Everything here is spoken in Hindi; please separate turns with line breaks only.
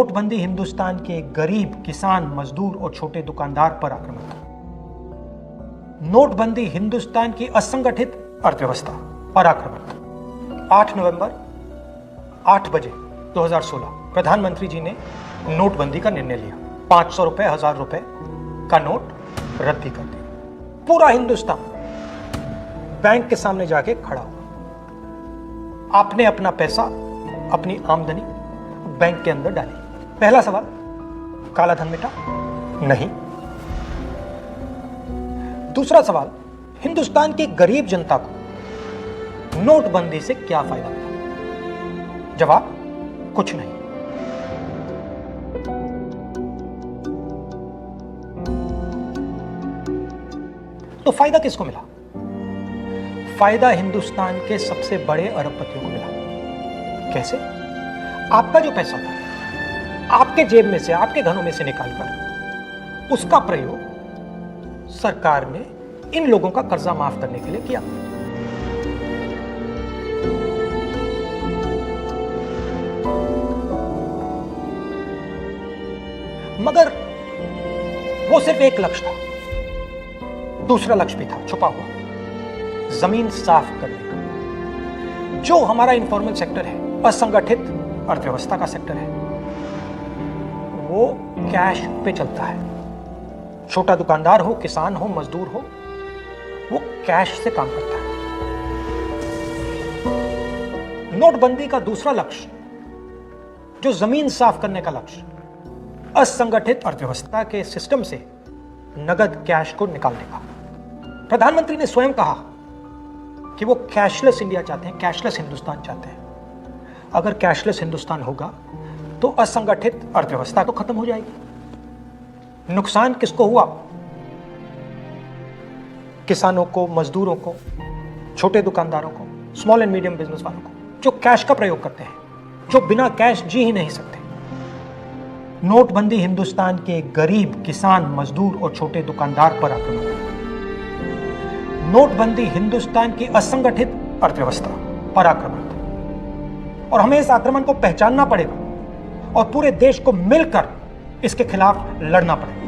नोटबंदी हिंदुस्तान के गरीब, किसान, मजदूर और छोटे दुकानदार पर आक्रमण था। नोटबंदी हिंदुस्तान की असंगठित अर्थव्यवस्था पर आक्रमण था। 8 नवंबर 8 बजे 2016 प्रधानमंत्री जी ने नोटबंदी का निर्णय लिया। 500 रुपए, 1000 रुपए का नोट रद्दी कर दिया। पूरा हिंदुस्तान बैंक के सामने जाके खड़ा हुआ। आपने अपना पैसा, अपनी आमदनी बैंक के अंदर डाली। पहला सवाल, काला धन मिटा? नहीं। दूसरा सवाल, हिंदुस्तान की गरीब जनता को नोटबंदी से क्या फायदा मिला? जवाब, कुछ नहीं। तो फायदा किसको मिला? फायदा हिंदुस्तान के सबसे बड़े अरबपतियों को मिला। कैसे? आपका जो पैसा था, आपके जेब में से, आपके घरों में से निकालकर उसका प्रयोग सरकार ने इन लोगों का कर्जा माफ करने के लिए किया। मगर वो सिर्फ एक लक्ष्य था। दूसरा लक्ष्य भी था छुपा हुआ, जमीन साफ करने का। जो हमारा इनफॉर्मल सेक्टर है, असंगठित अर्थव्यवस्था का सेक्टर है, वो कैश पे चलता है। छोटा दुकानदार हो, किसान हो, मजदूर हो, वो कैश से काम करता है। नोटबंदी का दूसरा लक्ष्य, जो जमीन साफ करने का लक्ष्य, असंगठित अर्थव्यवस्था के सिस्टम से नगद कैश को निकालने का। प्रधानमंत्री ने स्वयं कहा कि वो कैशलेस इंडिया चाहते हैं, कैशलेस हिंदुस्तान चाहते हैं। अगर कैशलेस हिंदुस्तान होगा तो असंगठित अर्थव्यवस्था तो खत्म हो जाएगी। नुकसान किसको हुआ? किसानों को, मजदूरों को, छोटे दुकानदारों को, स्मॉल एंड मीडियम बिजनेस वालों को, जो कैश का प्रयोग करते हैं, जो बिना कैश जी ही नहीं सकते। नोटबंदी हिंदुस्तान के गरीब, किसान, मजदूर और छोटे दुकानदार पर आक्रमण था। नोटबंदी हिंदुस्तान की असंगठित अर्थव्यवस्था पर आक्रमण था। और हमें इस आक्रमण को पहचानना पड़ेगा और पूरे देश को मिलकर इसके खिलाफ लड़ना पड़ेगा।